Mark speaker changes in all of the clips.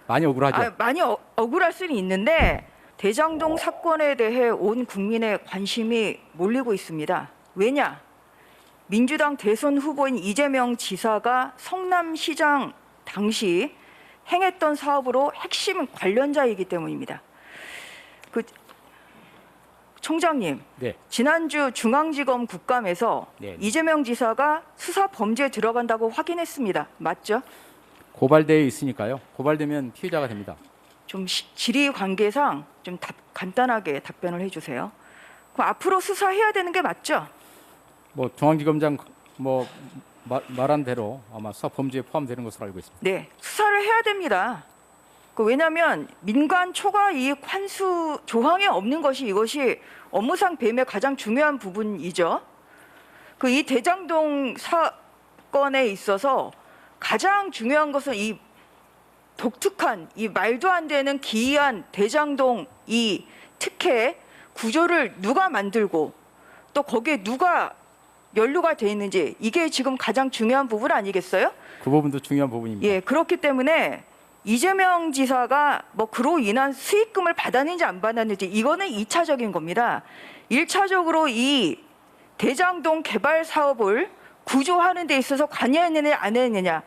Speaker 1: 많이 억울하죠.
Speaker 2: 많이 억울할 수는 있는데 대장동 사건에 대해 온 국민의 관심이 몰리고 있습니다. 왜냐? 민주당 대선 후보인 이재명 지사가 성남시장 당시 행했던 사업으로 핵심 관련자이기 때문입니다. 그 총장님,
Speaker 1: 네.
Speaker 2: 지난주 중앙지검 국감에서
Speaker 1: 네.
Speaker 2: 이재명 지사가 수사 범죄에 들어간다고 확인했습니다. 맞죠?
Speaker 1: 고발되어 있으니까요. 고발되면 피해자가 됩니다.
Speaker 2: 좀 질의 관계상 좀 간단하게 답변을 해주세요. 그럼 앞으로 수사해야 되는 게 맞죠?
Speaker 1: 뭐 중앙지검장 말한 대로 아마 수사 범죄에 포함되는 것으로 알고 있습니다.
Speaker 2: 네, 수사를 해야 됩니다. 왜냐하면 민간 초과 이익 환수 조항에 없는 것이 이것이 업무상 배임의 가장 중요한 부분이죠. 이 대장동 사건에 있어서 가장 중요한 것은 이 독특한 이 말도 안 되는 기이한 대장동 이 특혜 구조를 누가 만들고 또 거기에 누가 연루가 돼 있는지 이게 지금 가장 중요한 부분 아니겠어요?
Speaker 1: 그 부분도 중요한 부분입니다.
Speaker 2: 예, 그렇기 때문에 이재명 지사가 그로 인한 수익금을 받았는지 안 받았는지 이거는 2차적인 겁니다. 1차적으로 이 대장동 개발 사업을 구조하는 데 있어서 관여했느냐 안 했느냐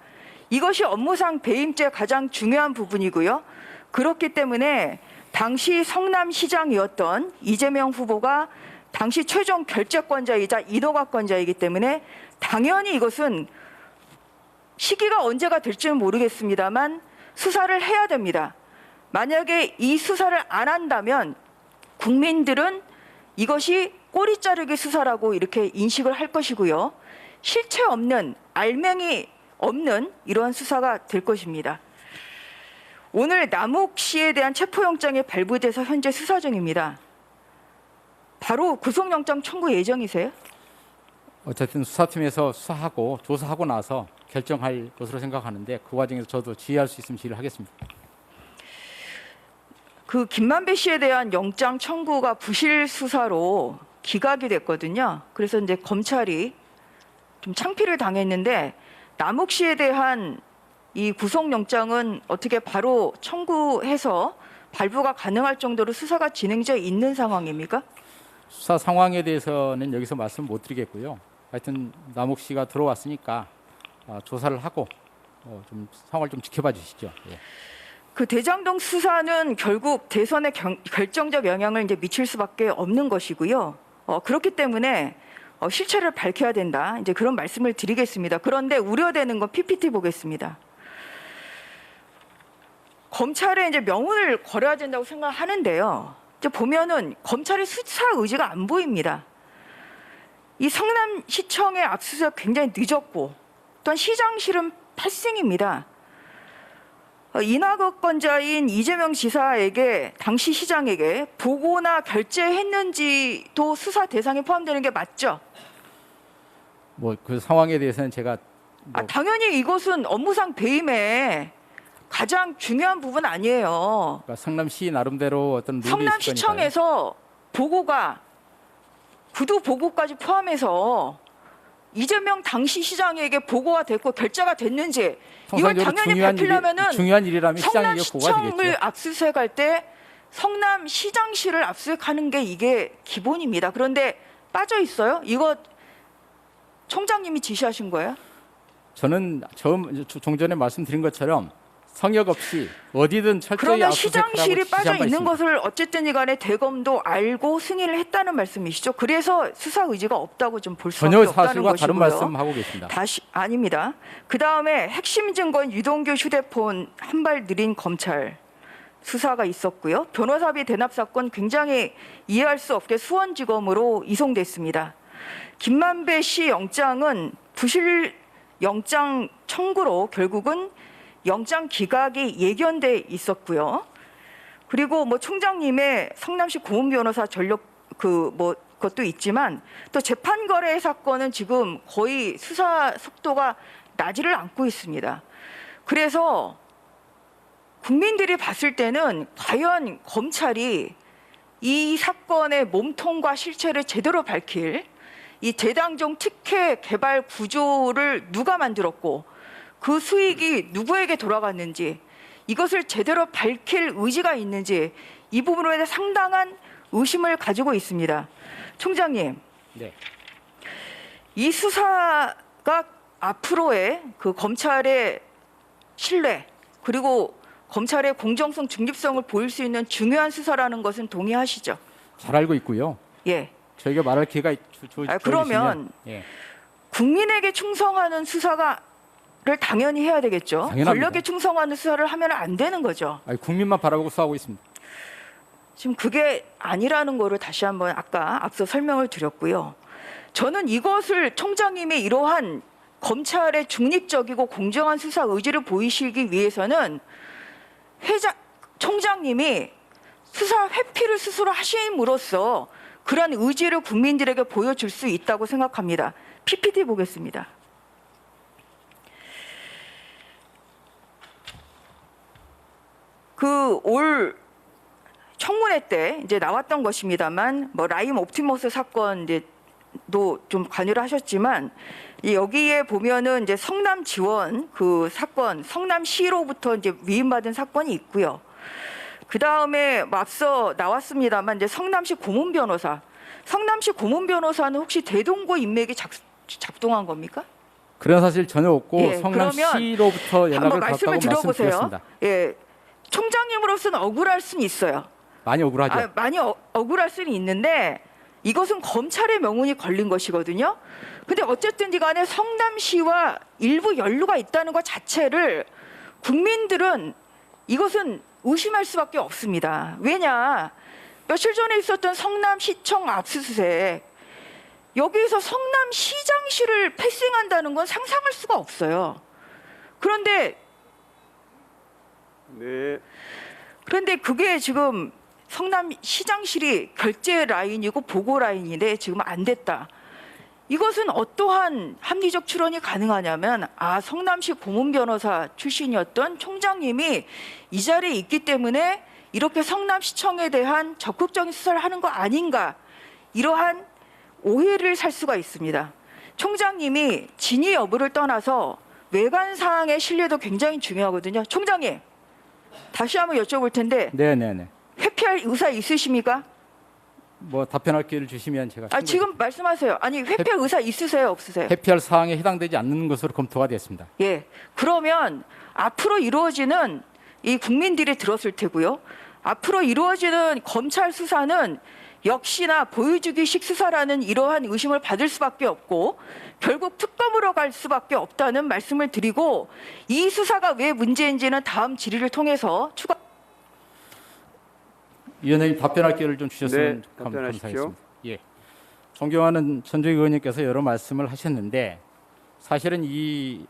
Speaker 2: 이것이 업무상 배임죄 가장 중요한 부분이고요. 그렇기 때문에 당시 성남시장이었던 이재명 후보가 당시 최종 결재권자이자 인허가권자이기 때문에 당연히 이것은 시기가 언제가 될지는 모르겠습니다만 수사를 해야 됩니다. 만약에 이 수사를 안 한다면 국민들은 이것이 꼬리 자르기 수사라고 이렇게 인식을 할 것이고요. 실체 없는 알맹이 없는 이러한 수사가 될 것입니다. 오늘 남욱 씨에 대한 체포영장이 발부돼서 현재 수사 중입니다. 바로 구속영장 청구 예정이세요?
Speaker 1: 어쨌든 수사팀에서 수사하고 조사하고 나서 결정할 것으로 생각하는데 그 과정에서 저도 지휘할 수 있으면 지휘를 하겠습니다.
Speaker 2: 김만배 씨에 대한 영장 청구가 부실 수사로 기각이 됐거든요. 그래서 이제 검찰이 좀 창피를 당했는데 남욱 씨에 대한 이 구속영장은 어떻게 바로 청구해서 발부가 가능할 정도로 수사가 진행되어 있는 상황입니까?
Speaker 1: 수사 상황에 대해서는 여기서 말씀 못 드리겠고요. 하여튼 남욱 씨가 들어왔으니까 조사를 하고 좀 상황을 좀 지켜봐 주시죠. 예.
Speaker 2: 대장동 수사는 결국 대선에 결정적 영향을 이제 미칠 수밖에 없는 것이고요. 그렇기 때문에 실체를 밝혀야 된다. 이제 그런 말씀을 드리겠습니다. 그런데 우려되는 건 PPT 보겠습니다. 검찰에 이제 명운을 걸어야 된다고 생각하는데요. 이제 보면은 검찰의 수사 의지가 안 보입니다. 이 성남시청의 압수수색 굉장히 늦었고 또한 시장실은 패싱입니다. 인허가권자인 이재명 지사에게 당시 시장에게 보고나 결재했는지도 수사 대상에 포함되는 게 맞죠?
Speaker 1: 그 상황에 대해서는 제가
Speaker 2: 당연히 이것은 업무상 배임의 가장 중요한 부분 아니에요.
Speaker 1: 그러니까 성남시 나름대로 어떤 룰이 있을 거니까요.
Speaker 2: 성남시청에서 보고가 구두 보고까지 포함해서 이재명 당시 시장에게 보고가 됐고 결재가 됐는지 이걸 당연히 밝히려면은
Speaker 1: 중요한 일이라면 시장에게 보고가
Speaker 2: 성남시청을
Speaker 1: 되겠죠.
Speaker 2: 압수수색할 때 성남시장실을 압수수색하는 게 이게 기본입니다. 그런데 빠져 있어요? 이거 총장님이 지시하신 거예요?
Speaker 1: 저는 좀 전에 말씀드린 것처럼 성역 없이 어디든 철저히
Speaker 2: 그러면
Speaker 1: 압수수색하라고
Speaker 2: 시장실이
Speaker 1: 지시한
Speaker 2: 빠져
Speaker 1: 바
Speaker 2: 있는
Speaker 1: 있습니다.
Speaker 2: 것을 어쨌든 간에 대검도 알고 승인을 했다는 말씀이시죠? 그래서 수사 의지가 없다고 좀 볼 수밖에
Speaker 1: 전혀
Speaker 2: 없다는
Speaker 1: 사실과
Speaker 2: 것이고요.
Speaker 1: 다른 말씀하고 계십니다.
Speaker 2: 아닙니다. 그 다음에 핵심 증거인 유동규 휴대폰 한 발 느린 검찰 수사가 있었고요. 변호사비 대납 사건 굉장히 이해할 수 없게 수원지검으로 이송됐습니다. 김만배 씨 영장은 부실 영장 청구로 결국은 영장 기각이 예견돼 있었고요. 그리고 총장님의 성남시 고문 변호사 전력 그것도 있지만 또 재판 거래 사건은 지금 거의 수사 속도가 나지를 않고 있습니다. 그래서 국민들이 봤을 때는 과연 검찰이 이 사건의 몸통과 실체를 제대로 밝힐 이 대장동 특혜 개발 구조를 누가 만들었고 그 수익이 누구에게 돌아갔는지 이것을 제대로 밝힐 의지가 있는지 이 부분에 대해 상당한 의심을 가지고 있습니다. 총장님,
Speaker 1: 네.
Speaker 2: 이 수사가 앞으로의 그 검찰의 신뢰 그리고 검찰의 공정성, 중립성을 보일 수 있는 중요한 수사라는 것은 동의하시죠?
Speaker 1: 잘 알고 있고요.
Speaker 2: 예.
Speaker 1: 저희가 말할 기회가
Speaker 2: 그러면
Speaker 1: 예.
Speaker 2: 국민에게 충성하는 수사를 당연히 해야 되겠죠.
Speaker 1: 당연합니다.
Speaker 2: 권력에 충성하는 수사를 하면 안 되는 거죠.
Speaker 1: 아니, 국민만 바라보고 수하고 있습니다.
Speaker 2: 지금 그게 아니라는 거를 다시 한번 아까 앞서 설명을 드렸고요. 저는 이것을 총장님의 이러한 검찰의 중립적이고 공정한 수사 의지를 보이시기 위해서는 총장님이 수사 회피를 스스로 하심으로써 그런 의지를 국민들에게 보여줄 수 있다고 생각합니다. PPT 보겠습니다. 그 올 청문회 때 이제 나왔던 것입니다만, 뭐 라임 옵티머스 사건 이제도 좀 관여를 하셨지만, 여기에 보면은 이제 성남 지원 그 사건, 성남시로부터 이제 위임받은 사건이 있고요. 그 다음에 앞서 나왔습니다만 이제 성남시 고문 변호사, 성남시 고문 변호사는 혹시 대동고 인맥이 작동한 겁니까?
Speaker 1: 그런 사실 전혀 없고
Speaker 2: 예,
Speaker 1: 성남시로부터
Speaker 2: 한번
Speaker 1: 연락을
Speaker 2: 말씀을
Speaker 1: 받았다고
Speaker 2: 들어보세요.
Speaker 1: 말씀드렸습니다.
Speaker 2: 예, 총장님으로서는 억울할 수는 있어요.
Speaker 1: 많이 억울하죠.
Speaker 2: 많이 억울할 수는 있는데 이것은 검찰의 명운이 걸린 것이거든요. 근데 어쨌든 간에 성남시와 일부 연루가 있다는 것 자체를 국민들은 이것은 의심할 수밖에 없습니다. 왜냐? 며칠 전에 있었던 성남시청 압수수색, 여기에서 성남시장실을 패싱한다는 건 상상할 수가 없어요. 그런데 그게 지금 성남시장실이 결제 라인이고 보고 라인인데 지금 안 됐다. 이것은 어떠한 합리적 추론이 가능하냐면, 성남시 고문 변호사 출신이었던 총장님이 이 자리에 있기 때문에 이렇게 성남시청에 대한 적극적인 수사를 하는 거 아닌가, 이러한 오해를 살 수가 있습니다. 총장님이 진위 여부를 떠나서 외관 사항의 신뢰도 굉장히 중요하거든요. 총장님, 다시 한번 여쭤볼 텐데
Speaker 1: 네네네.
Speaker 2: 회피할 의사 있으십니까?
Speaker 1: 뭐 답변할 기회를 주시면 제가
Speaker 2: 지금 말씀하세요. 아니, 회피할 의사 있으세요, 없으세요?
Speaker 1: 회피할 사항에 해당되지 않는 것으로 검토가 됐습니다.
Speaker 2: 예. 그러면 앞으로 이루어지는, 이 국민들이 들었을 테고요. 앞으로 이루어지는 검찰 수사는 역시나 보여주기식 수사라는 이러한 의심을 받을 수밖에 없고 결국 특검으로 갈 수밖에 없다는 말씀을 드리고, 이 수사가 왜 문제인지는 다음 질의를 통해서 추가.
Speaker 1: 위원장님 답변할 기회를 좀 주셨으면
Speaker 3: 답변하십시오.
Speaker 1: 감사하겠습니다. 예. 존경하는 전주희 의원님께서 여러 말씀을 하셨는데, 사실은 이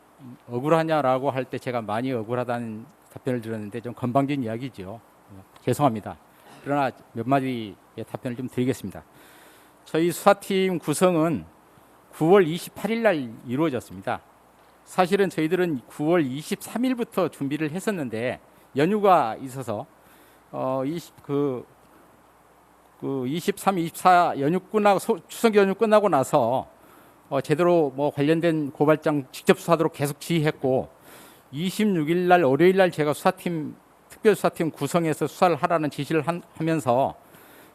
Speaker 1: 억울하냐라고 할 때 제가 많이 억울하다는 답변을 드렸는데 좀 건방진 이야기죠. 죄송합니다. 그러나 몇 마디의 답변을 좀 드리겠습니다. 저희 수사팀 구성은 9월 28일 날 이루어졌습니다. 사실은 저희들은 9월 23일부터 준비를 했었는데 연휴가 있어서 23, 24 연휴 끝나고 추석 연휴 끝나고 나서 제대로 뭐 관련된 고발장 직접 수사하도록 계속 지휘했고, 26일 날 월요일 날 제가 특별수사팀 구성해서 수사를 하라는 지시를 하면서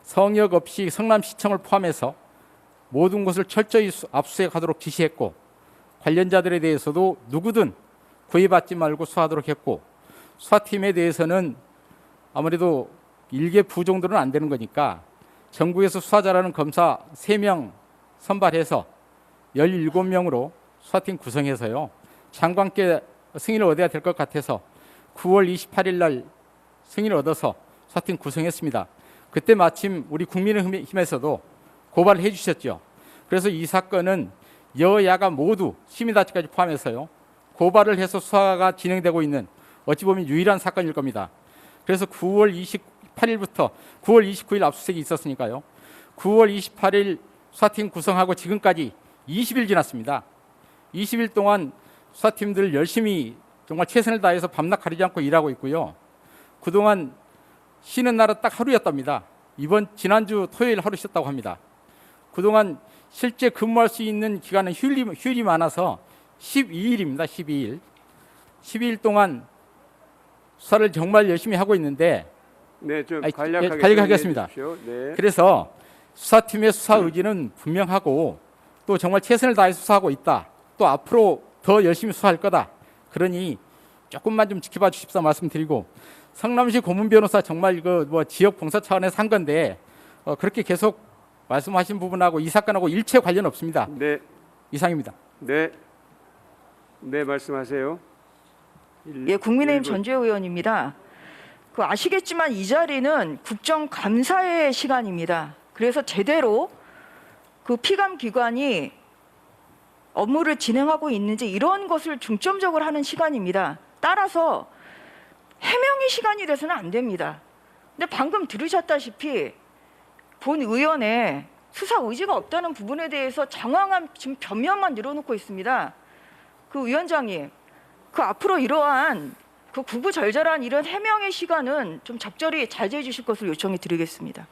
Speaker 1: 성역 없이 성남시청을 포함해서 모든 것을 철저히 압수수색하도록 지시했고, 관련자들에 대해서도 누구든 구애받지 말고 수사하도록 했고, 수사팀에 대해서는 아무래도 일개 부정도는 안 되는 거니까 전국에서 수사 잘하는 검사 3명 선발해서 17명으로 수사팀 구성해서요, 장관께 승인을 얻어야 될 것 같아서 9월 28일 날 승인을 얻어서 수사팀 구성했습니다. 그때 마침 우리 국민의힘에서도 고발을 해주셨죠. 그래서 이 사건은 여야가 모두 시민단체까지 포함해서요, 고발을 해서 수사가 진행되고 있는 어찌 보면 유일한 사건일 겁니다. 그래서 9월 28일부터 9월 29일 압수수색이 있었으니까요, 9월 28일 수사팀 구성하고 지금까지 20일 지났습니다. 20일 동안 수사팀들 열심히 정말 최선을 다해서 밤낮 가리지 않고 일하고 있고요. 그동안 쉬는 날은 딱 하루였답니다. 지난주 토요일 하루 쉬었다고 합니다. 그동안 실제 근무할 수 있는 기간은 휴일이 많아서 12일입니다. 12일 동안 수사를 정말 열심히 하고 있는데
Speaker 3: 네, 좀
Speaker 1: 아니,
Speaker 3: 간략하게
Speaker 1: 간략하겠습니다.
Speaker 3: 설명해 주십시오. 네.
Speaker 1: 그래서 수사팀의 수사 의지는 분명하고 또 정말 최선을 다해 수사하고 있다. 또 앞으로 더 열심히 수사할 거다. 그러니 조금만 좀 지켜봐 주십사 말씀드리고 성남시 고문 변호사 정말 그 뭐 지역 봉사 차원에서 한 건데 그렇게 계속 말씀하신 부분하고 이 사건하고 일체 관련 없습니다.
Speaker 3: 네.
Speaker 1: 이상입니다.
Speaker 3: 네. 네, 말씀하세요.
Speaker 2: 예, 국민의힘
Speaker 3: 1분.
Speaker 2: 전주혜 의원입니다. 그 아시겠지만 이 자리는 국정감사의 시간입니다. 그래서 제대로 그 피감 기관이 업무를 진행하고 있는지 이런 것을 중점적으로 하는 시간입니다. 따라서 해명의 시간이 돼서는 안 됩니다. 근데 방금 들으셨다시피 본 의원의 수사 의지가 없다는 부분에 대해서 장황한 지금 변명만 늘어놓고 있습니다. 그 위원장님, 그 앞으로 이러한 그 구구절절한 이런 해명의 시간은 좀 적절히 자제해 주실 것을 요청해 드리겠습니다.